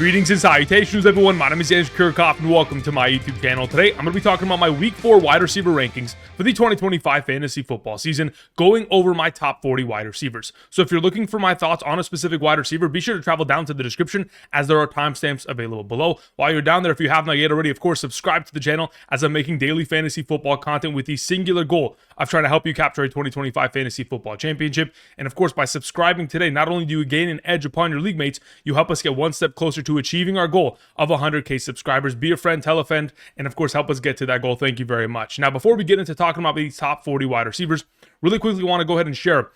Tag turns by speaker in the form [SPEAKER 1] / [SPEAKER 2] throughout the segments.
[SPEAKER 1] Greetings and salutations, everyone. My name is Xavier Worthy, and welcome to my YouTube channel. Today, I'm going to be talking about my Week 4 wide receiver rankings for the 2025 fantasy football season, going over my top 40 wide receivers. So if you're looking for my thoughts on a specific wide receiver, be sure to travel down to the description as there are timestamps available below. While you're down there, if you have not yet already, of course, subscribe to the channel as I'm making daily fantasy football content with the singular goal of trying to help you capture a 2025 fantasy football championship. And of course, by subscribing today, not only do you gain an edge upon your league mates, you help us get one step closer to achieving our goal of 100K subscribers. Be a friend, tell a friend, and of course, help us get to that goal. Thank you very much. Now, before we get into talking about these top 40 wide receivers, really quickly want to go ahead and share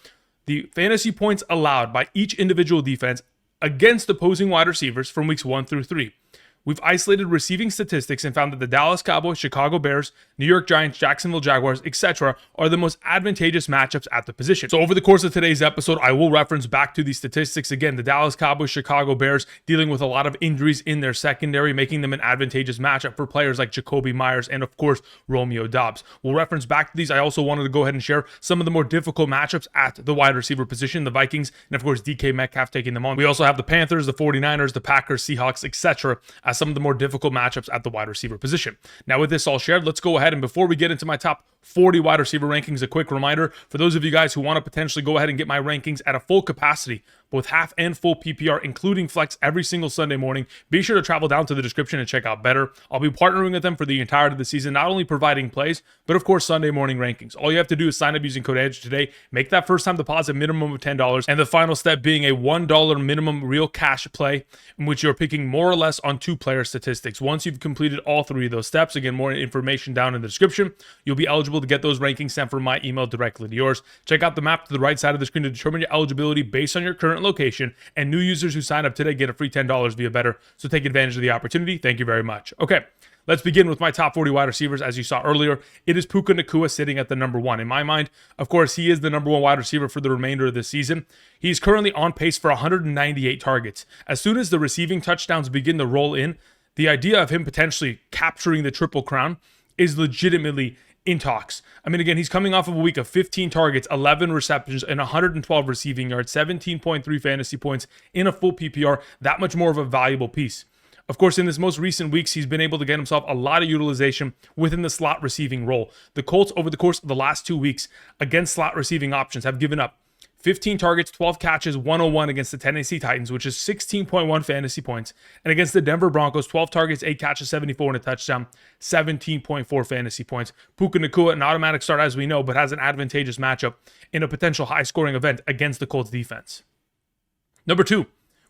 [SPEAKER 1] the fantasy points allowed by each individual defense against opposing wide receivers from weeks 1 through 3. We've isolated receiving statistics and found that the Dallas Cowboys, Chicago Bears, New York Giants, Jacksonville Jaguars, etc. are the most advantageous matchups at the position. So over the course of today's episode, I will reference back to these statistics. Again, the Dallas Cowboys, Chicago Bears dealing with a lot of injuries in their secondary, making them an advantageous matchup for players like Jakobi Meyers and, of course, Romeo Doubs. We'll reference back to these. I also wanted to go ahead and share some of the more difficult matchups at the wide receiver position, the Vikings, and, of course, DK Metcalf taking them on. We also have the Panthers, the 49ers, the Packers, Seahawks, etc. as some of the more difficult matchups at the wide receiver position. Now, with this all shared, let's go ahead and before we get into my top 40 wide receiver rankings, a quick reminder for those of you guys who want to potentially go ahead and get my rankings at a full capacity, both half and full PPR, including flex every single Sunday morning, be sure to travel down to the description and check out Betr. I'll be partnering with them for the entirety of the season, not only providing plays, but of course Sunday morning rankings. All you have to do is sign up using code EDGE today, make that first time deposit minimum of $10, and the final step being a $1 minimum real cash play in which you're picking more or less on 2-player statistics. Once you've completed all 3 of those steps, again, more information down in the description, you'll be eligible to get those rankings sent from my email directly to yours. Check out the map to the right side of the screen to determine your eligibility based on your current location, and new users who sign up today get a free $10 via Betr, so take advantage of the opportunity. Thank you very much. Okay, let's begin with my top 40 wide receivers. As you saw earlier, it is Puka Nacua sitting at the number 1. In my mind, of course, he is the number 1 wide receiver for the remainder of the season. He's currently on pace for 198 targets. As soon as the receiving touchdowns begin to roll in, the idea of him potentially capturing the Triple Crown is legitimately in talks. I mean, again, he's coming off of a week of 15 targets, 11 receptions, and 112 receiving yards, 17.3 fantasy points in a full PPR, that much more of a valuable piece. Of course, in this most recent weeks, he's been able to get himself a lot of utilization within the slot receiving role. The Colts, over the course of the last 2 weeks, against slot receiving options, have given up 15 targets, 12 catches, 101 against the Tennessee Titans, which is 16.1 fantasy points. And against the Denver Broncos, 12 targets, 8 catches, 74 and a touchdown, 17.4 fantasy points. Puka Nacua, an automatic start as we know, but has an advantageous matchup in a potential high-scoring event against the Colts defense. Number 2.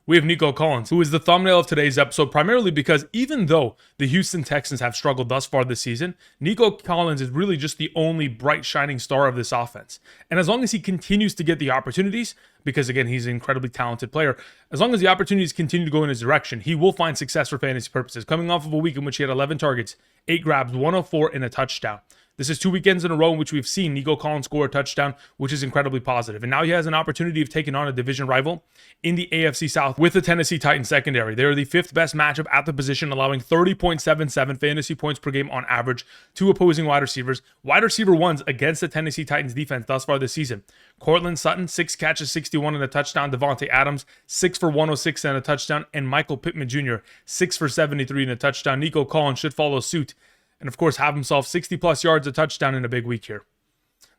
[SPEAKER 1] We have Nico Collins, who is the thumbnail of today's episode, primarily because even though the Houston Texans have struggled thus far this season, Nico Collins is really just the only bright shining star of this offense. And as long as he continues to get the opportunities, because again, he's an incredibly talented player, as long as the opportunities continue to go in his direction, he will find success for fantasy purposes. Coming off of a week in which he had 11 targets, 8 grabs, 104, and a touchdown. This is 2 weekends in a row in which we've seen Nico Collins score a touchdown, which is incredibly positive. And now he has an opportunity of taking on a division rival in the AFC South with the Tennessee Titans secondary. They are the 5th best matchup at the position, allowing 30.77 fantasy points per game on average to opposing wide receivers. Wide receiver ones against the Tennessee Titans defense thus far this season. Courtland Sutton, 6 catches, 61 and a touchdown. Davante Adams, 6 for 106 and a touchdown. And Michael Pittman Jr., 6 for 73 and a touchdown. Nico Collins should follow suit and of course have himself 60+ yards, a touchdown in a big week here.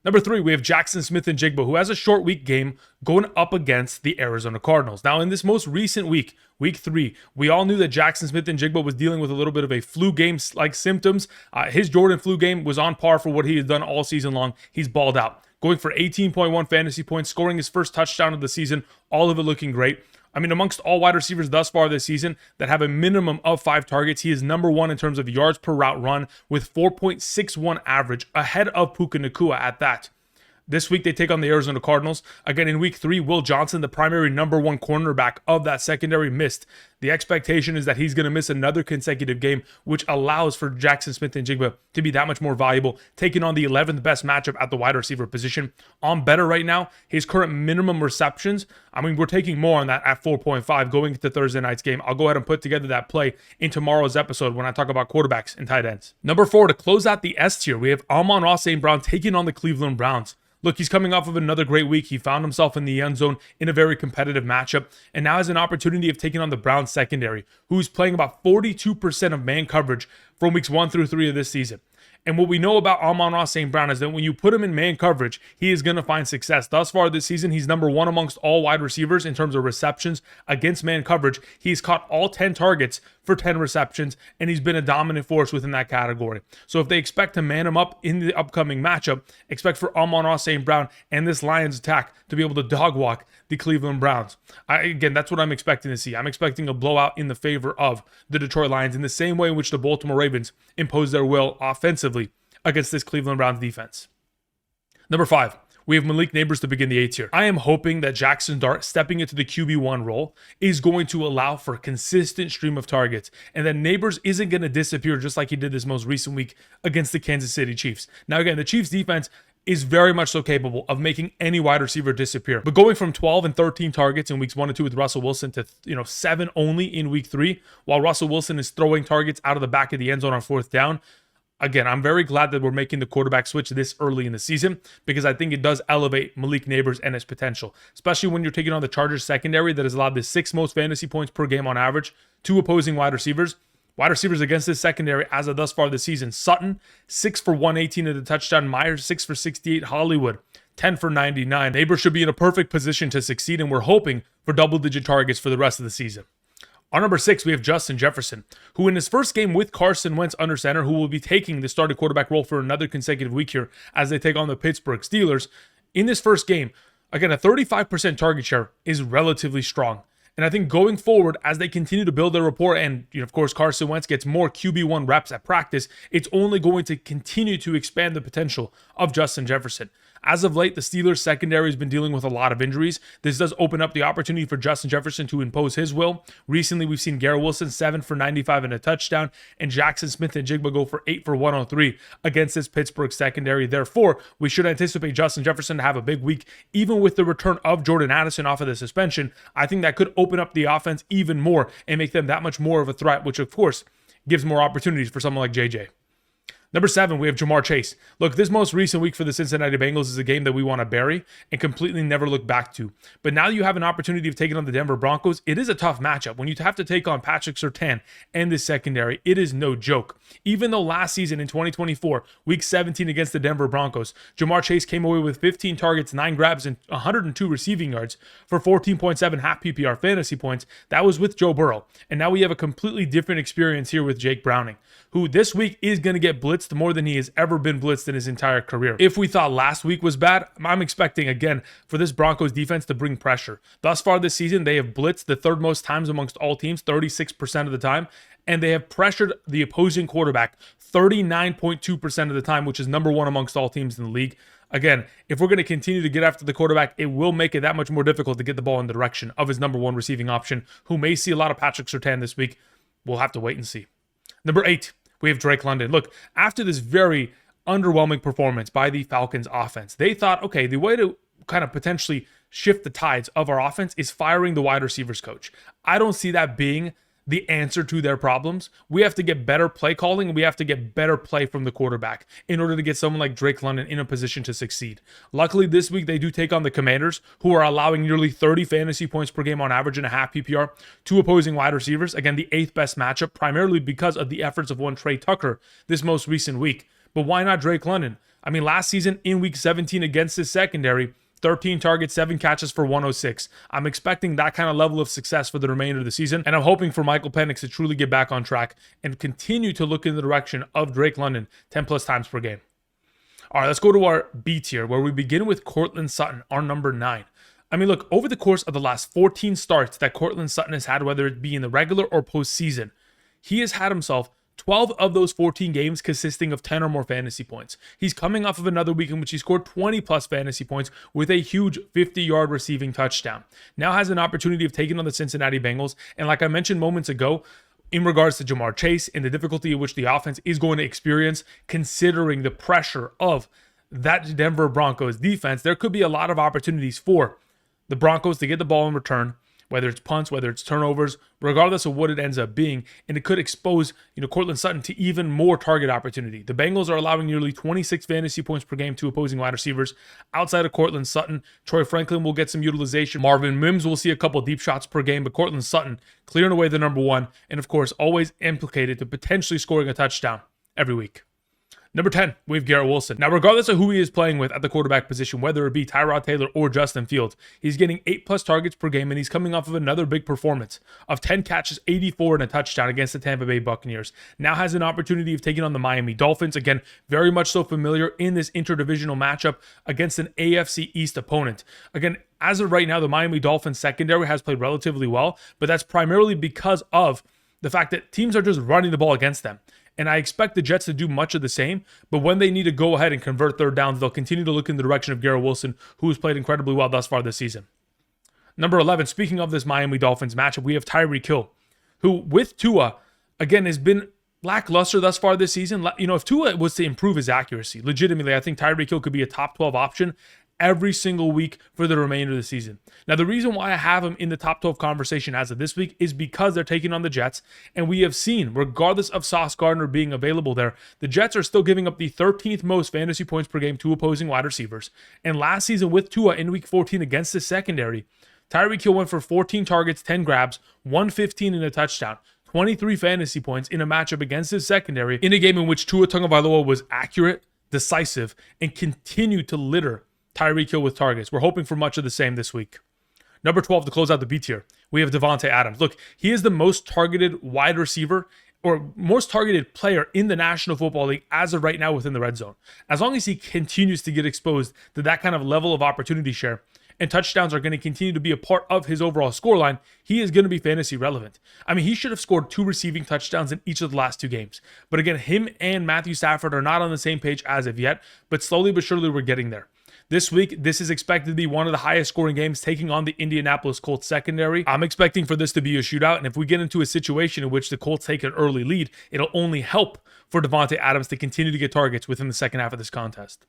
[SPEAKER 1] Number 3, we have Jaxon Smith-Njigba, who has a short week game going up against the Arizona Cardinals. Now, in this most recent week, week 3, we all knew that Jaxon Smith-Njigba was dealing with a little bit of a flu game-like symptoms. His Jordan flu game was on par for what he has done all season long. He's balled out, going for 18.1 fantasy points, scoring his first touchdown of the season, all of it looking great. I mean, amongst all wide receivers thus far this season that have a minimum of 5 targets, he is number 1 in terms of yards per route run with 4.61 average, ahead of Puka Nacua at that. This week, they take on the Arizona Cardinals. Again, in week 3, Will Johnson, the primary number 1 cornerback of that secondary, missed. The expectation is that he's going to miss another consecutive game, which allows for Jaxon Smith-Njigba to be that much more valuable, taking on the 11th best matchup at the wide receiver position. On Betr right now, his current minimum receptions, I mean, we're taking more on that at 4.5 going into Thursday night's game. I'll go ahead and put together that play in tomorrow's episode when I talk about quarterbacks and tight ends. Number 4, to close out the S tier, we have Amon-Ra St. taking on the Cleveland Browns. Look, he's coming off of another great week. He found himself in the end zone in a very competitive matchup, and now has an opportunity of taking on the Browns secondary, who's playing about 42% of man coverage from weeks 1 through 3 of this season. And what we know about Amon-Ra St. Brown is that when you put him in man coverage, he is going to find success. Thus far this season, he's number 1 amongst all wide receivers in terms of receptions against man coverage. He's caught all 10 targets for 10 receptions, and he's been a dominant force within that category. So if they expect to man him up in the upcoming matchup, expect for Amon-Ra St. Brown and this Lions attack to be able to dog walk the Cleveland Browns. Again, that's what I'm expecting to see. I'm expecting a blowout in the favor of the Detroit Lions in the same way in which the Baltimore Ravens imposed their will offensively against this Cleveland Browns defense. Number 5, we have Malik Nabers to begin the A tier. I am hoping that Jackson Dart stepping into the QB1 role is going to allow for a consistent stream of targets, and that Nabers isn't going to disappear just like he did this most recent week against the Kansas City Chiefs. Now again, the Chiefs defense is very much so capable of making any wide receiver disappear. But going from 12 and 13 targets in weeks 1 and 2 with Russell Wilson to 7 only in week 3, while Russell Wilson is throwing targets out of the back of the end zone on 4th down. Again, I'm very glad that we're making the quarterback switch this early in the season, because I think it does elevate Malik Nabers and his potential, especially when you're taking on the Chargers secondary that has allowed the 6th most fantasy points per game on average to opposing wide receivers. Wide receivers against this secondary as of thus far this season: Sutton, 6 for 118 at the touchdown. Meyers, 6 for 68. Hollywood, 10 for 99. Nabers should be in a perfect position to succeed, and we're hoping for double-digit targets for the rest of the season. On number 6, we have Justin Jefferson, who in his first game with Carson Wentz under center, who will be taking the starting quarterback role for another consecutive week here as they take on the Pittsburgh Steelers. In this first game, again, a 35% target share is relatively strong. And I think going forward, as they continue to build their rapport, and of course Carson Wentz gets more QB1 reps at practice, it's only going to continue to expand the potential of Justin Jefferson. As of late, the Steelers secondary has been dealing with a lot of injuries. This does open up the opportunity for Justin Jefferson to impose his will. Recently, we've seen Garrett Wilson 7 for 95 and a touchdown, and Jaxon Smith-Njigba go for 8 for 103 against this Pittsburgh secondary. Therefore, we should anticipate Justin Jefferson to have a big week, even with the return of Jordan Addison off of the suspension. I think that could open up the offense even more and make them that much more of a threat, which of course gives more opportunities for someone like JJ. Number 7, we have Ja'Marr Chase. Look, this most recent week for the Cincinnati Bengals is a game that we want to bury and completely never look back to. But now you have an opportunity of taking on the Denver Broncos. It is a tough matchup. When you have to take on Patrick Surtain and this secondary, it is no joke. Even though last season in 2024, week 17 against the Denver Broncos, Ja'Marr Chase came away with 15 targets, 9 grabs, and 102 receiving yards for 14.7 half PPR fantasy points. That was with Joe Burrow. And now we have a completely different experience here with Jake Browning, who this week is going to get blitzed more than he has ever been blitzed in his entire career. If we thought last week was bad, I'm expecting again for this Broncos defense to bring pressure. Thus far this season, they have blitzed the 3rd most times amongst all teams, 36% of the time, and they have pressured the opposing quarterback 39.2% of the time, which is number 1 amongst all teams in the league. Again, if we're going to continue to get after the quarterback, it will make it that much more difficult to get the ball in the direction of his number 1 receiving option, who may see a lot of Patrick Surtain this week. We'll have to wait and see. Number 8, we have Drake London. Look, after this very underwhelming performance by the Falcons offense, they thought, okay, the way to kind of potentially shift the tides of our offense is firing the wide receivers coach. I don't see that being the answer to their problems. We have to get better play calling, and we have to get better play from the quarterback in order to get someone like Drake London in a position to succeed. Luckily, this week they do take on the Commanders, who are allowing nearly 30 fantasy points per game on average and a half PPR to opposing wide receivers. Again, the 8th best matchup, primarily because of the efforts of one Trey Tucker this most recent week. But why not Drake London? I mean, last season in week 17 against his secondary, 13 targets, 7 catches for 106. I'm expecting that kind of level of success for the remainder of the season, and I'm hoping for Michael Penix to truly get back on track and continue to look in the direction of Drake London 10 plus times per game. All right, let's go to our B tier, where we begin with Courtland Sutton, our number 9. I mean, look, over the course of the last 14 starts that Courtland Sutton has had, whether it be in the regular or postseason, he has had himself 12 of those 14 games consisting of 10 or more fantasy points. He's coming off of another week in which he scored 20 plus fantasy points with a huge 50-yard receiving touchdown. Now has an opportunity of taking on the Cincinnati Bengals. And like I mentioned moments ago, in regards to Ja'Marr Chase and the difficulty in which the offense is going to experience, considering the pressure of that Denver Broncos defense, there could be a lot of opportunities for the Broncos to get the ball in return, whether it's punts, whether it's turnovers, regardless of what it ends up being. And it could expose, Courtland Sutton to even more target opportunity. The Bengals are allowing nearly 26 fantasy points per game to opposing wide receivers. Outside of Courtland Sutton, Troy Franklin will get some utilization. Marvin Mims will see a couple deep shots per game, but Courtland Sutton clearing away the number one, and of course, always implicated to potentially scoring a touchdown every week. Number 10, we have Garrett Wilson. Now, regardless of who he is playing with at the quarterback position, whether it be Tyrod Taylor or Justin Fields, he's getting 8+ targets per game, and he's coming off of another big performance of 10 catches, 84 and a touchdown against the Tampa Bay Buccaneers. Now has an opportunity of taking on the Miami Dolphins. Again, very much so familiar in this interdivisional matchup against an AFC East opponent. Again, as of right now, the Miami Dolphins secondary has played relatively well, but that's primarily because of the fact that teams are just running the ball against them. And I expect the Jets to do much of the same, but when they need to go ahead and convert third downs, they'll continue to look in the direction of Garrett Wilson, who has played incredibly well thus far this season. Number 11, speaking of this Miami Dolphins matchup, we have Tyreek Hill, who with Tua, again, has been lackluster thus far this season. If Tua was to improve his accuracy, legitimately, I think Tyreek Hill could be a top 12 option every single week for the remainder of the season. Now, the reason why I have him in the top 12 conversation as of this week is because they're taking on the Jets, and we have seen, regardless of Sauce Gardner being available there, the Jets are still giving up the 13th most fantasy points per game to opposing wide receivers. And last season with Tua in week 14 against the secondary, Tyreek Hill went for 14 targets, 10 grabs, 115 and a touchdown, 23 fantasy points in a matchup against his secondary in a game in which Tua Tagovailoa was accurate, decisive, and continued to litter Tyreek Hill with targets. We're hoping for much of the same this week. Number 12, to close out the B tier, we have Davante Adams. Look, he is the most targeted wide receiver or most targeted player in the National Football League as of right now within the red zone. As long as he continues to get exposed to that kind of level of opportunity share, and touchdowns are going to continue to be a part of his overall scoreline, he is going to be fantasy relevant. I mean, he should have scored 2 receiving touchdowns in each of the last 2 games. But again, him and Matthew Stafford are not on the same page as of yet, but slowly but surely we're getting there. This week, this is expected to be one of the highest scoring games, taking on the Indianapolis Colts secondary. I'm expecting for this to be a shootout, and if we get into a situation in which the Colts take an early lead, it'll only help for Davante Adams to continue to get targets within the second half of this contest.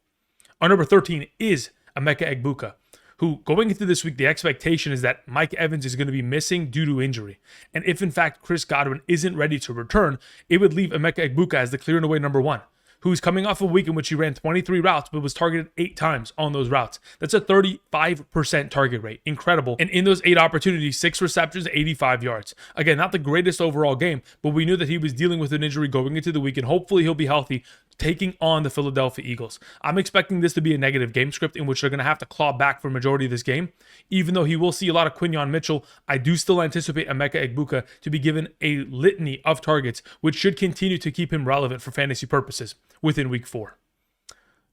[SPEAKER 1] Our number 13 is Emeka Egbuka, who, going into this week, the expectation is that Mike Evans is going to be missing due to injury. And if, in fact, Chris Godwin isn't ready to return, it would leave Emeka Egbuka as the clear and away number 1. Who's coming off a week in which he ran 23 routes, but was targeted 8 times on those routes. That's a 35% target rate. Incredible. And in those 8 opportunities, 6 receptions, 85 yards. Again, not the greatest overall game, but we knew that he was dealing with an injury going into the week, and hopefully he'll be healthy taking on the Philadelphia Eagles. I'm expecting this to be a negative game script in which they're going to have to claw back for a majority of this game. Even though he will see a lot of Quinyon Mitchell, I do still anticipate Emeka Egbuka to be given a litany of targets, which should continue to keep him relevant for fantasy purposes within week 4.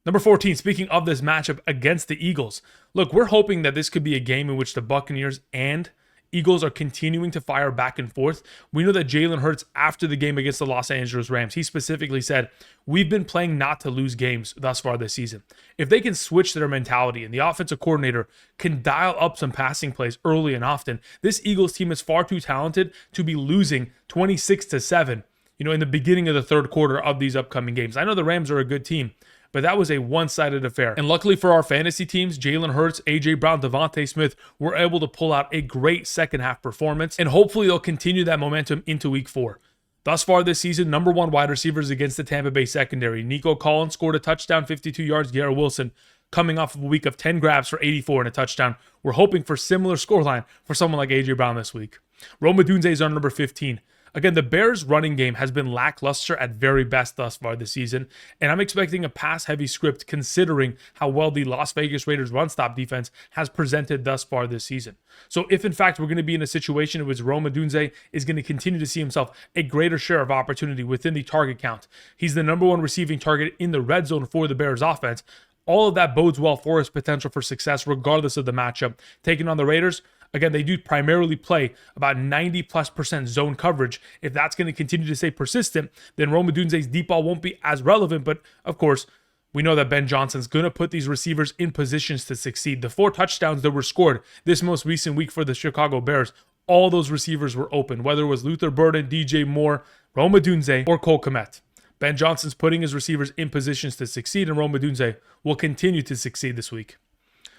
[SPEAKER 1] Number 14, speaking of this matchup against the Eagles, look, we're hoping that this could be a game in which the Buccaneers and Eagles are continuing to fire back and forth. We know that Jalen Hurts, after the game against the Los Angeles Rams, he specifically said, we've been playing not to lose games thus far this season. If they can switch their mentality and the offensive coordinator can dial up some passing plays early and often, this Eagles team is far too talented to be losing 26-7, in the beginning of the third quarter of these upcoming games. I know the Rams are a good team, but that was a one-sided affair. And luckily for our fantasy teams, Jalen Hurts, A.J. Brown, DeVonta Smith were able to pull out a great second-half performance, and hopefully they'll continue that momentum into week 4. Thus far this season, number 1 wide receivers against the Tampa Bay secondary. Nico Collins scored a touchdown, 52 yards. Garrett Wilson coming off of a week of 10 grabs for 84 and a touchdown. We're hoping for similar scoreline for someone like A.J. Brown this week. Romeo Doubs is our number 15. Again, the Bears' running game has been lackluster at very best thus far this season, and I'm expecting a pass-heavy script considering how well the Las Vegas Raiders' run-stop defense has presented thus far this season. So if, in fact, we're going to be in a situation in which Romeo Doubs is going to continue to see himself a greater share of opportunity within the target count, he's the number 1 receiving target in the red zone for the Bears' offense, all of that bodes well for his potential for success regardless of the matchup. Taking on the Raiders, again, they do primarily play about 90+% zone coverage. If that's going to continue to stay persistent, then Romeo Doubs' deep ball won't be as relevant. But of course, we know that Ben Johnson's going to put these receivers in positions to succeed. The 4 touchdowns that were scored this most recent week for the Chicago Bears, all those receivers were open, whether it was Luther Burden, DJ Moore, Romeo Doubs, or Cole Kmet. Ben Johnson's putting his receivers in positions to succeed, and Romeo Doubs will continue to succeed this week.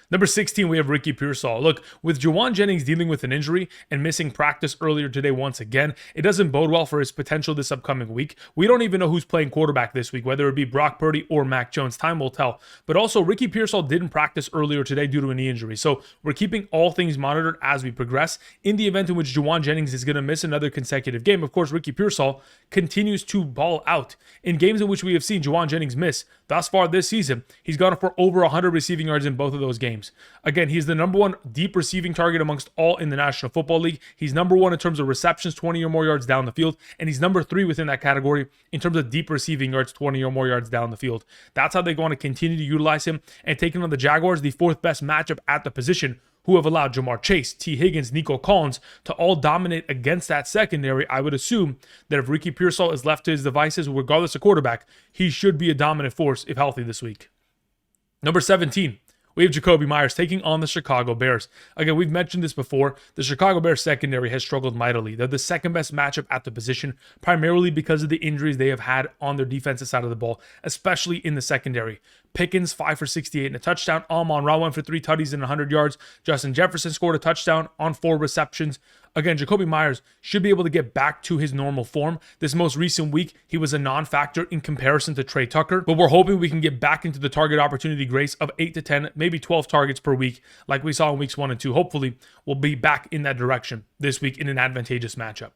[SPEAKER 1] Number 16, we have Ricky Pearsall. Look, with Jauan Jennings dealing with an injury and missing practice earlier today once again, it doesn't bode well for his potential this upcoming week. We don't even know who's playing quarterback this week, whether it be Brock Purdy or Mac Jones. Time will tell. But also, Ricky Pearsall didn't practice earlier today due to a knee injury. So we're keeping all things monitored as we progress. In the event in which Jauan Jennings is going to miss another consecutive game, of course, Ricky Pearsall continues to ball out. In games in which we have seen Jauan Jennings miss thus far this season, he's gone for over 100 receiving yards in both of those games. Again, he's the number one deep receiving target amongst all in the National Football League. He's number one in terms of receptions, 20 or more yards down the field, and he's number 3 within that category in terms of deep receiving yards, 20 or more yards down the field. That's how they want to continue to utilize him, and taking on the Jaguars, the 4th best matchup at the position, who have allowed Jamar Chase, T. Higgins, Nico Collins to all dominate against that secondary. I would assume that if Ricky Pearsall is left to his devices, regardless of quarterback, he should be a dominant force if healthy this week. Number 17, we have Jakobi Meyers taking on the Chicago Bears. Again, we've mentioned this before. The Chicago Bears secondary has struggled mightily. They're the 2nd best matchup at the position, primarily because of the injuries they have had on their defensive side of the ball, especially in the secondary. Pickens, 5 for 68 and a touchdown. Amon-Ra went for 3 tutties and 100 yards. Justin Jefferson scored a touchdown on 4 receptions. Again, Jakobi Meyers should be able to get back to his normal form. This most recent week, he was a non-factor in comparison to Trey Tucker, but we're hoping we can get back into the target opportunity grace of 8 to 10, maybe 12 targets per week, like we saw in weeks 1 and 2. Hopefully, we'll be back in that direction this week in an advantageous matchup.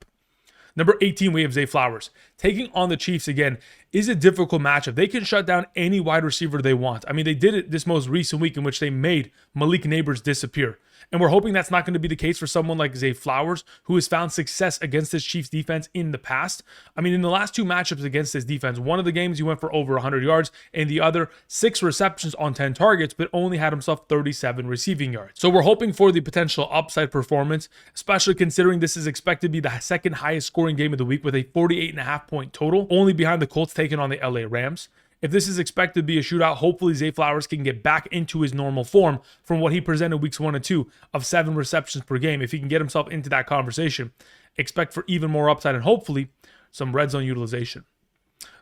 [SPEAKER 1] Number 18, we have Zay Flowers. Taking on the Chiefs again is a difficult matchup. They can shut down any wide receiver they want. I mean, they did it this most recent week in which they made Malik Nabers disappear. And we're hoping that's not going to be the case for someone like Zay Flowers, who has found success against this Chiefs defense in the past. I mean, in the last 2 matchups against this defense, one of the games he went for over 100 yards, and the other 6 receptions on 10 targets, but only had himself 37 receiving yards. So we're hoping for the potential upside performance, especially considering this is expected to be the 2nd highest scoring game of the week with a 48.5 point total, only behind the Colts taking on the LA Rams. If this is expected to be a shootout, hopefully Zay Flowers can get back into his normal form from what he presented weeks 1 and 2 of 7 receptions per game. If he can get himself into that conversation, expect for even more upside and hopefully some red zone utilization.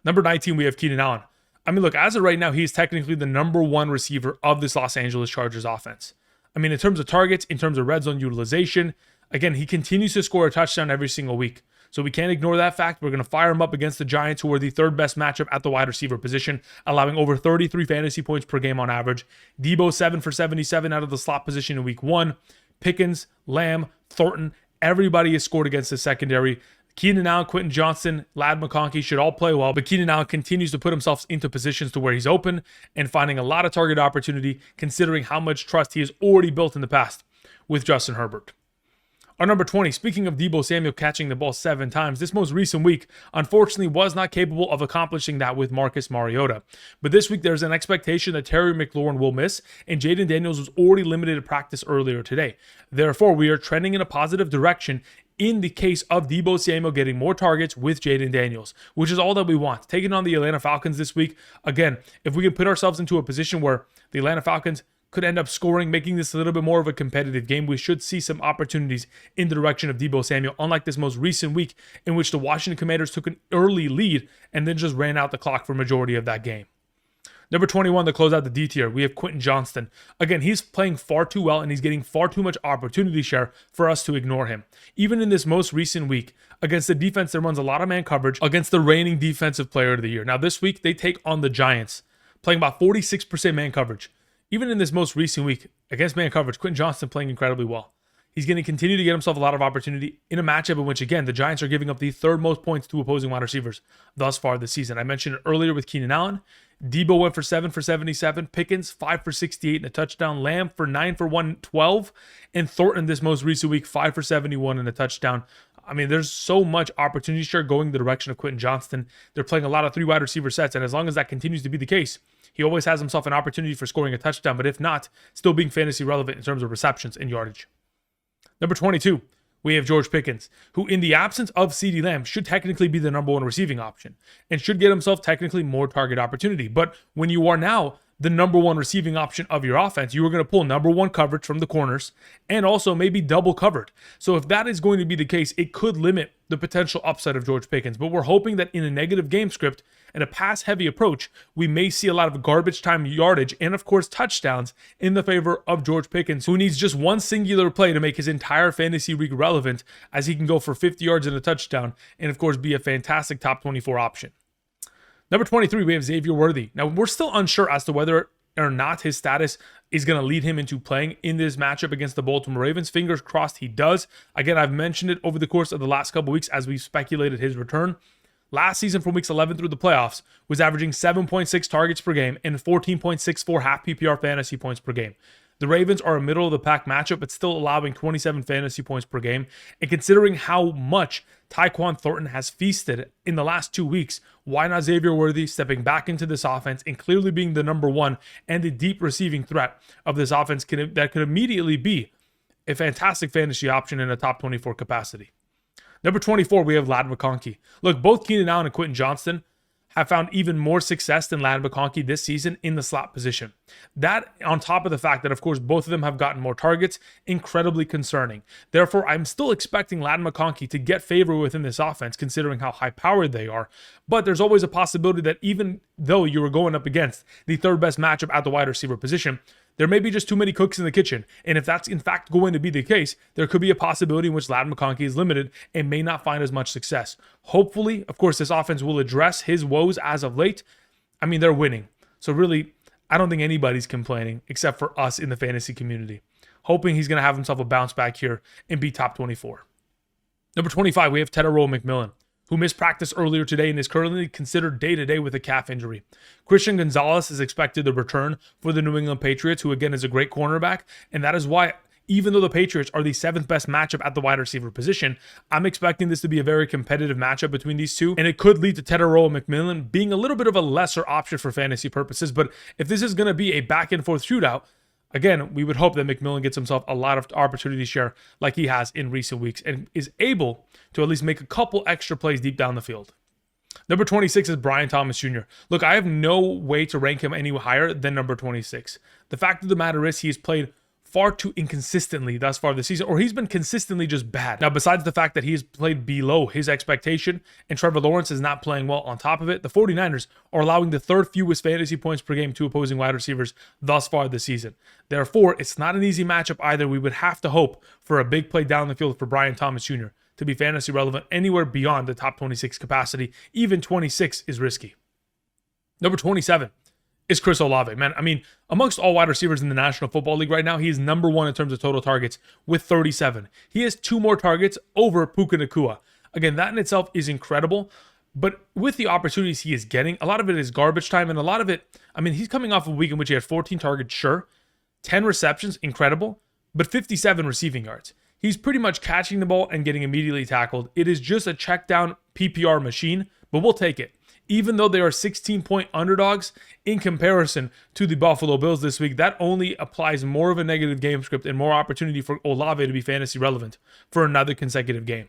[SPEAKER 1] Number 19, we have Keenan Allen. I mean, look, as of right now, he's technically the number 1 receiver of this Los Angeles Chargers offense. I mean, in terms of targets, in terms of red zone utilization, again, he continues to score a touchdown every single week. So we can't ignore that fact. We're going to fire him up against the Giants, who are the 3rd best matchup at the wide receiver position, allowing over 33 fantasy points per game on average. Deebo, 7 for 77 out of the slot position in week 1. Pickens, Lamb, Thornton, everybody has scored against the secondary. Keenan Allen, Quentin Johnston, Lad McConkey should all play well, but Keenan Allen continues to put himself into positions to where he's open and finding a lot of target opportunity, considering how much trust he has already built in the past with Justin Herbert. Our number 20, speaking of Deebo Samuel catching the ball 7 times, this most recent week, unfortunately, was not capable of accomplishing that with Marcus Mariota. But this week, there's an expectation that Terry McLaurin will miss, and Jaden Daniels was already limited to practice earlier today. Therefore, we are trending in a positive direction in the case of Deebo Samuel getting more targets with Jaden Daniels, which is all that we want. Taking on the Atlanta Falcons this week, again, if we can put ourselves into a position where the Atlanta Falcons could end up scoring, making this a little bit more of a competitive game, we should see some opportunities in the direction of Deebo Samuel, unlike this most recent week in which the Washington Commanders took an early lead and then just ran out the clock for majority of that game. Number 21 to close out the D tier, we have Quentin Johnston. Again, he's playing far too well and he's getting far too much opportunity share for us to ignore him. Even in this most recent week, against a defense that runs a lot of man coverage, against the reigning defensive player of the year. Now this week, they take on the Giants, playing about 46% man coverage. Even in this most recent week, against man coverage, Quentin Johnston playing incredibly well. He's going to continue to get himself a lot of opportunity in a matchup in which, again, the Giants are giving up the 3rd most points to opposing wide receivers thus far this season. I mentioned it earlier with Keenan Allen. Deebo went for 7 for 77. Pickens, 5 for 68 and a touchdown. Lamb for 9 for 112. And Thornton this most recent week, 5 for 71 and a touchdown. I mean, there's so much opportunity share going the direction of Quentin Johnston. They're playing a lot of 3 wide receiver sets, and as long as that continues to be the case, he always has himself an opportunity for scoring a touchdown, but if not, still being fantasy relevant in terms of receptions and yardage. Number 22, we have George Pickens, who in the absence of CeeDee Lamb should technically be the number 1 receiving option and should get himself technically more target opportunity. But when you are now the number 1 receiving option of your offense, you are going to pull number 1 coverage from the corners and also maybe double covered. So if that is going to be the case, it could limit the potential upside of George Pickens. But we're hoping that in a negative game script, and a pass-heavy approach, we may see a lot of garbage time yardage and, of course, touchdowns in the favor of George Pickens, who needs just one singular play to make his entire fantasy week relevant, as he can go for 50 yards and a touchdown and, of course, be a fantastic top 24 option. Number 23, we have Xavier Worthy. Now, we're still unsure as to whether or not his status is going to lead him into playing in this matchup against the Baltimore Ravens. Fingers crossed he does. Again, I've mentioned it over the course of the last couple weeks as we've speculated his return. Last season, from weeks 11 through the playoffs, was averaging 7.6 targets per game and 14.64 half PPR fantasy points per game. The Ravens are a middle-of-the-pack matchup, but still allowing 27 fantasy points per game. And considering how much Tyquan Thornton has feasted in the last 2 weeks, why not Xavier Worthy stepping back into this offense and clearly being the number one and the deep receiving threat of this offense that could immediately be a fantastic fantasy option in a top 24 capacity. Number 24, we have Ladd McConkey. Look, both Keenan Allen and Quentin Johnston have found even more success than Ladd McConkey this season in the slot position. That, on top of the fact that, of course, both of them have gotten more targets, incredibly concerning. Therefore, I'm still expecting Ladd McConkey to get favor within this offense, considering how high-powered they are. But there's always a possibility that even though you were going up against the third best matchup at the wide receiver position, there may be just too many cooks in the kitchen. And if that's in fact going to be the case, there could be a possibility in which Ladd McConkey is limited and may not find as much success. Hopefully, of course, this offense will address his woes as of late. I mean, they're winning. So really, I don't think anybody's complaining except for us in the fantasy community. Hoping he's going to have himself a bounce back here and be top 24. Number 25, we have Tetairoa McMillan, who missed practice earlier today and is currently considered day-to-day with a calf injury. Christian Gonzalez is expected to return for the New England Patriots, who again is a great cornerback, and that is why, even though the Patriots are the 7th best matchup at the wide receiver position, I'm expecting this to be a very competitive matchup between these two, and it could lead to Tetairoa McMillan being a little bit of a lesser option for fantasy purposes. But if this is going to be a back-and-forth shootout, again, we would hope that McMillan gets himself a lot of opportunity share like he has in recent weeks and is able to at least make a couple extra plays deep down the field. Number 26 is Brian Thomas Jr. Look, I have no way to rank him any higher than number 26. The fact of the matter is he has played far too inconsistently thus far this season, or he's been consistently just bad. Now, besides the fact that he has played below his expectation and Trevor Lawrence is not playing well on top of it, the 49ers are allowing the third fewest fantasy points per game to opposing wide receivers thus far this season. Therefore, it's not an easy matchup either. We would have to hope for a big play down the field for Brian Thomas Jr. to be fantasy relevant anywhere beyond the top 26 capacity. Even 26 is risky. Number 27 is Chris Olave. Man, I mean, amongst all wide receivers in the National Football League right now, he is number one in terms of total targets with 37. He has 2 more targets over Puka Nacua. Again, that in itself is incredible, but with the opportunities he is getting, a lot of it is garbage time, and a lot of it, I mean, he's coming off a week in which he had 14 targets, sure, 10 receptions, incredible, but 57 receiving yards. He's pretty much catching the ball and getting immediately tackled. It is just a check down PPR machine, but we'll take it. Even though they are 16-point underdogs in comparison to the Buffalo Bills this week, that only applies more of a negative game script and more opportunity for Olave to be fantasy relevant for another consecutive game.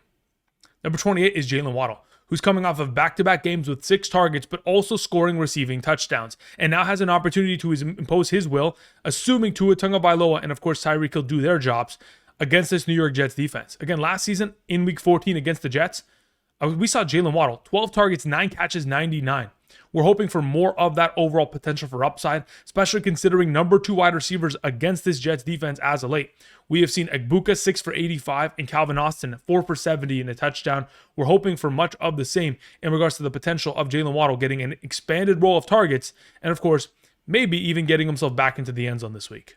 [SPEAKER 1] Number 28 is Jaylen Waddle, who's coming off of back-to-back games with 6 targets, but also scoring receiving touchdowns, and now has an opportunity to impose his will, assuming Tua Tagovailoa and, of course, Tyreek Hill do their jobs against this New York Jets defense. Again, last season in Week 14 against the Jets, we saw Jaylen Waddle, 12 targets, 9 catches, 99. We're hoping for more of that overall potential for upside, especially considering number 2 wide receivers against this Jets defense as of late. We have seen Egbuka 6 for 85 and Calvin Austin 4 for 70 and a touchdown. We're hoping for much of the same in regards to the potential of Jaylen Waddle getting an expanded role of targets and, of course, maybe even getting himself back into the end zone this week.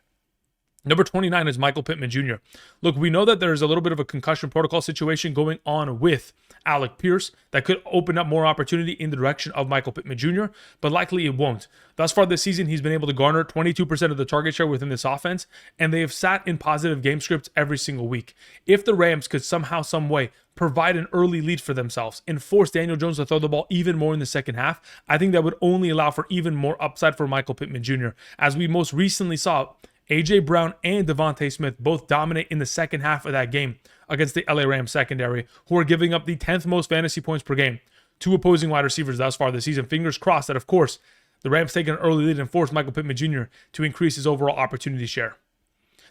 [SPEAKER 1] Number 29 is Michael Pittman Jr. Look, we know that there's a little bit of a concussion protocol situation going on with Alec Pierce that could open up more opportunity in the direction of Michael Pittman Jr., but likely it won't. Thus far this season, he's been able to garner 22% of the target share within this offense, and they have sat in positive game scripts every single week. If the Rams could somehow, some way, provide an early lead for themselves and force Daniel Jones to throw the ball even more in the second half, I think that would only allow for even more upside for Michael Pittman Jr. As we most recently saw, A.J. Brown and DeVonta Smith both dominate in the second half of that game against the LA Rams secondary, who are giving up the 10th most fantasy points per game to opposing wide receivers thus far this season. Fingers crossed that, of course, the Rams take an early lead and force Michael Pittman Jr. to increase his overall opportunity share.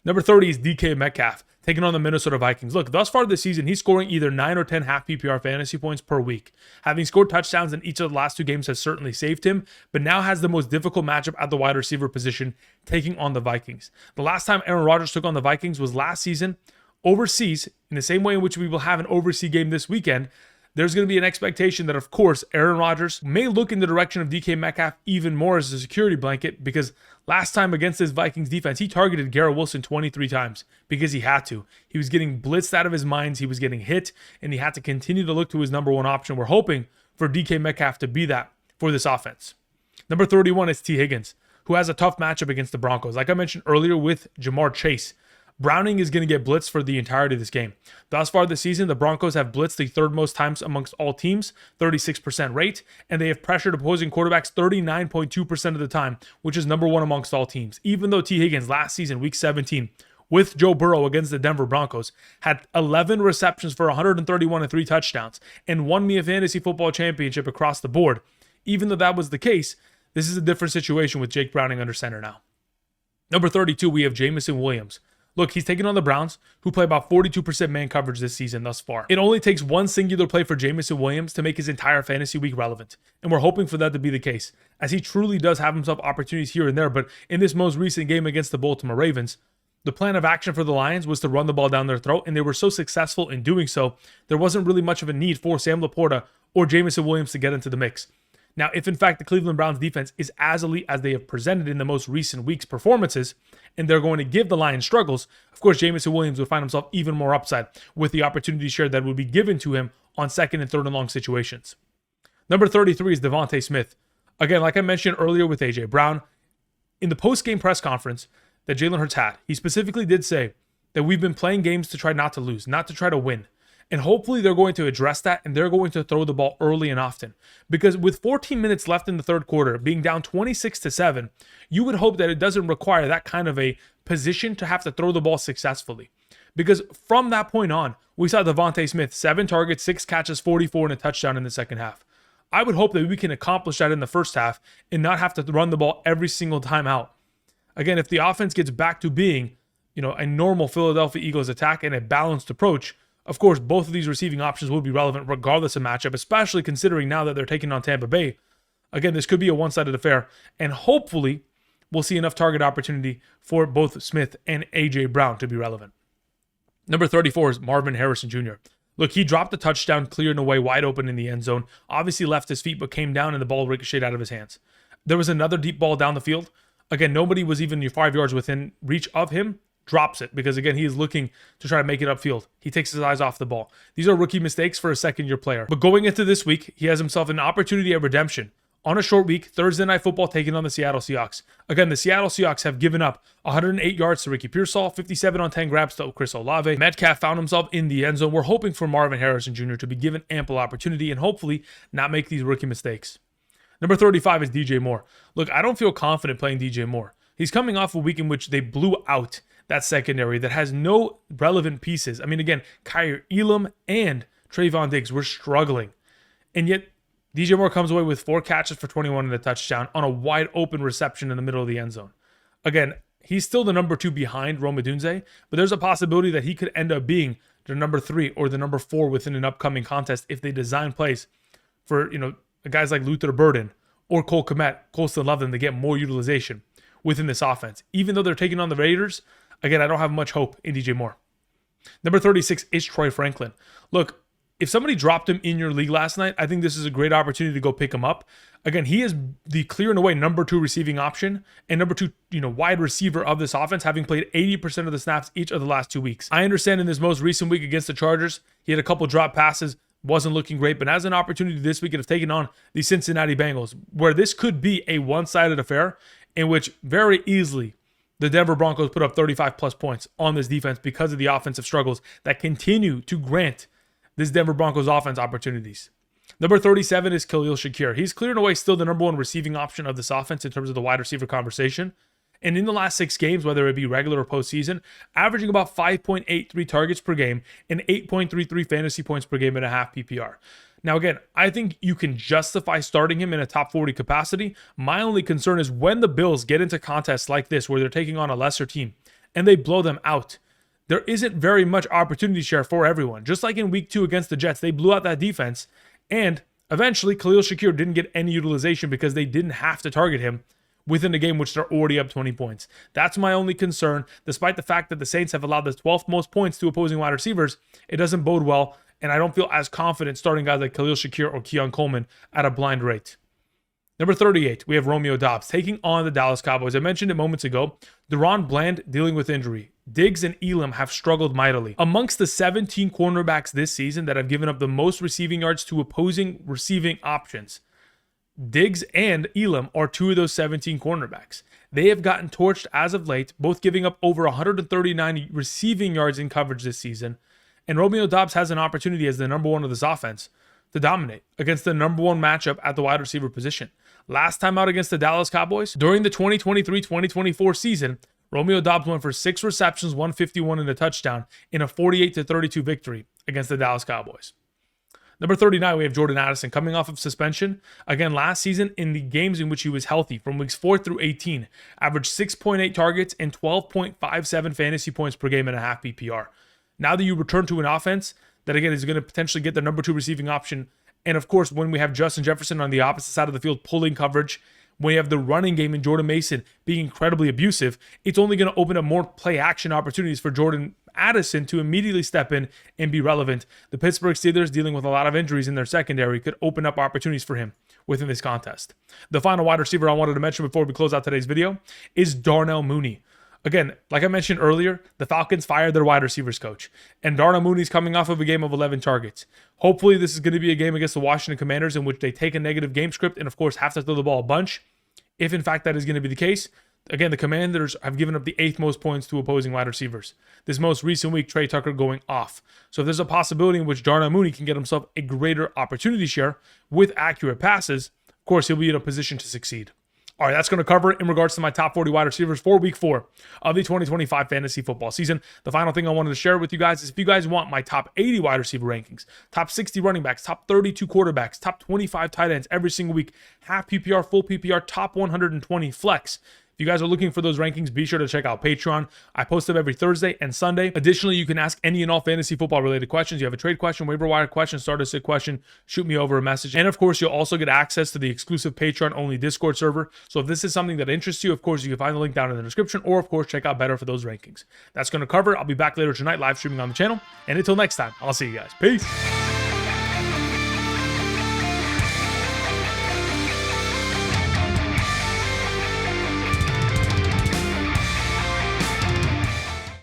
[SPEAKER 1] Number 30 is DK Metcalf. taking on the Minnesota Vikings. Look, thus far this season, he's scoring either 9 or 10 half PPR fantasy points per week. Having scored touchdowns in each of the last 2 games has certainly saved him, but now has the most difficult matchup at the wide receiver position, taking on the Vikings. The last time Aaron Rodgers took on the Vikings was last season overseas, in the same way in which we will have an overseas game this weekend. There's going to be an expectation that, of course, Aaron Rodgers may look in the direction of DK Metcalf even more as a security blanket, because last time against this Vikings defense, he targeted Garrett Wilson 23 times because he had to. He was getting blitzed out of his mind, he was getting hit, and he had to continue to look to his number 1 option. We're hoping for DK Metcalf to be that for this offense. Number 31 is T. Higgins, who has a tough matchup against the Broncos. Like I mentioned earlier with Jamar Chase, Browning is going to get blitzed for the entirety of this game. Thus far this season, the Broncos have blitzed the 3rd most times amongst all teams, 36% rate, and they have pressured opposing quarterbacks 39.2% of the time, which is number 1 amongst all teams. Even though T. Higgins last season, week 17, with Joe Burrow against the Denver Broncos, had 11 receptions for 131 and 3 touchdowns, and won me a fantasy football championship across the board. Even though that was the case, this is a different situation with Jake Browning under center now. Number 32, we have Jameson Williams. Look, he's taking on the Browns, who play about 42% man coverage this season thus far. It only takes one singular play for Jameson Williams to make his entire fantasy week relevant, and we're hoping for that to be the case, as he truly does have himself opportunities here and there. But in this most recent game against the Baltimore Ravens, the plan of action for the Lions was to run the ball down their throat, and they were so successful in doing so, there wasn't really much of a need for Sam Laporta or Jameson Williams to get into the mix. Now, if in fact the Cleveland Browns defense is as elite as they have presented in the most recent weeks' performances, and they're going to give the Lions struggles, of course, Jameson Williams would find himself even more upside with the opportunity share that would be given to him on 2nd and 3rd and long situations. Number 33 is DeVonta Smith. Again, like I mentioned earlier with A.J. Brown, in the post-game press conference that Jalen Hurts had, he specifically did say that we've been playing games to try not to lose, not to try to win. And hopefully they're going to address that, and they're going to throw the ball early and often. Because with 14 minutes left in the 3rd quarter, being down 26-7, you would hope that it doesn't require that kind of a position to have to throw the ball successfully. Because from that point on, we saw DeVonta Smith, 7 targets, 6 catches, 44, and a touchdown in the second half. I would hope that we can accomplish that in the first half and not have to run the ball every single time out. Again, if the offense gets back to being, a normal Philadelphia Eagles attack and a balanced approach, of course, both of these receiving options will be relevant regardless of matchup, especially considering now that they're taking on Tampa Bay. Again, this could be a one-sided affair, and hopefully we'll see enough target opportunity for both Smith and A.J. Brown to be relevant. Number 34 is Marvin Harrison Jr. Look, he dropped the touchdown, cleared away wide open in the end zone, obviously left his feet, but came down and the ball ricocheted out of his hands. There was another deep ball down the field. Again, nobody was even 5 yards within reach of him. Drops it because, again, he is looking to try to make it upfield. He takes his eyes off the ball. These are rookie mistakes for a second-year player. But going into this week, he has himself an opportunity of redemption. On a short week, Thursday Night Football taking on the Seattle Seahawks. Again, the Seattle Seahawks have given up 108 yards to Ricky Pearsall, 57 on 10 grabs to Chris Olave. Metcalf found himself in the end zone. We're hoping for Marvin Harrison Jr. to be given ample opportunity and hopefully not make these rookie mistakes. Number 35 is DJ Moore. Look, I don't feel confident playing DJ Moore. He's coming off a week in which they blew out that secondary that has no relevant pieces. I mean, again, Kyer Elam and Trayvon Diggs were struggling. And yet, DJ Moore comes away with 4 catches for 21 and a touchdown on a wide open reception in the middle of the end zone. Again, he's still the number 2 behind Romeo Doubs, but there's a possibility that he could end up being the number 3 or the number 4 within an upcoming contest if they design plays for, guys like Luther Burden or Cole Kmet, Colston Loveland to get more utilization within this offense. Even though they're taking on the Raiders, again, I don't have much hope in DJ Moore. Number 36 is Troy Franklin. Look, if somebody dropped him in your league last night, I think this is a great opportunity to go pick him up. Again, he is the clear and away number 2 receiving option and number 2, wide receiver of this offense, having played 80% of the snaps each of the last 2 weeks. I understand in this most recent week against the Chargers, he had a couple drop passes, wasn't looking great, but as an opportunity this week, it has taken on the Cincinnati Bengals, where this could be a one-sided affair in which very easily the Denver Broncos put up 35 plus points on this defense because of the offensive struggles that continue to grant this Denver Broncos offense opportunities. Number 37 is Khalil Shakir. He's clearing away still the number 1 receiving option of this offense in terms of the wide receiver conversation. And in the last 6 games, whether it be regular or postseason, averaging about 5.83 targets per game and 8.33 fantasy points per game and a half PPR. Now, again, I think you can justify starting him in a top 40 capacity. My only concern is when the Bills get into contests like this where they're taking on a lesser team and they blow them out, there isn't very much opportunity share for everyone. Just like in week 2 against the Jets, they blew out that defense, and eventually Khalil Shakir didn't get any utilization because they didn't have to target him within the game, which they're already up 20 points. That's my only concern. Despite the fact that the Saints have allowed the 12th most points to opposing wide receivers, it doesn't bode well, and I don't feel as confident starting guys like Khalil Shakir or Keon Coleman at a blind rate. Number 38, we have Romeo Doubs taking on the Dallas Cowboys. I mentioned it moments ago. Deron Bland dealing with injury. Diggs and Elam have struggled mightily. Amongst the 17 cornerbacks this season that have given up the most receiving yards to opposing receiving options, Diggs and Elam are 2 of those 17 cornerbacks. They have gotten torched as of late, both giving up over 139 receiving yards in coverage this season. And Romeo Doubs has an opportunity as the number 1 of this offense to dominate against the number 1 matchup at the wide receiver position. Last time out against the Dallas Cowboys, during the 2023-2024 season, Romeo Doubs went for 6 receptions, 151 and a touchdown in a 48-32 victory against the Dallas Cowboys. Number 39, we have Jordan Addison coming off of suspension. Again, last season in the games in which he was healthy, from weeks 4 through 18, averaged 6.8 targets and 12.57 fantasy points per game and a half PPR. Now that you return to an offense that, again, is going to potentially get the number 2 receiving option, and of course, when we have Justin Jefferson on the opposite side of the field pulling coverage, when you have the running game and Jordan Mason being incredibly abusive, it's only going to open up more play action opportunities for Jordan Addison to immediately step in and be relevant. The Pittsburgh Steelers, dealing with a lot of injuries in their secondary, could open up opportunities for him within this contest. The final wide receiver I wanted to mention before we close out today's video is Darnell Mooney. Again, like I mentioned earlier, the Falcons fired their wide receivers coach, and Darnell Mooney's coming off of a game of 11 targets. Hopefully, this is going to be a game against the Washington Commanders in which they take a negative game script and, of course, have to throw the ball a bunch. If, in fact, that is going to be the case, again, the Commanders have given up the 8th most points to opposing wide receivers. This most recent week, Trey Tucker going off. So if there's a possibility in which Darnell Mooney can get himself a greater opportunity share with accurate passes, of course, he'll be in a position to succeed. All right, that's going to cover it in regards to my top 40 wide receivers for week 4 of the 2025 fantasy football season. The final thing I wanted to share with you guys is if you guys want my top 80 wide receiver rankings, top 60 running backs, top 32 quarterbacks, top 25 tight ends every single week, half PPR, full PPR, top 120 flex. If you guys are looking for those rankings, be sure to check out Patreon. I post them every Thursday and Sunday. Additionally, you can ask any and all fantasy football related questions. You have a trade question, waiver wire question, starter sit question, shoot me over a message. And of course, you'll also get access to the exclusive Patreon only Discord server. So if this is something that interests you, of course, you can find the link down in the description, or of course, check out Betr for those rankings. That's going to cover it. I'll be back later tonight live streaming on the channel. And until next time, I'll see you guys. Peace.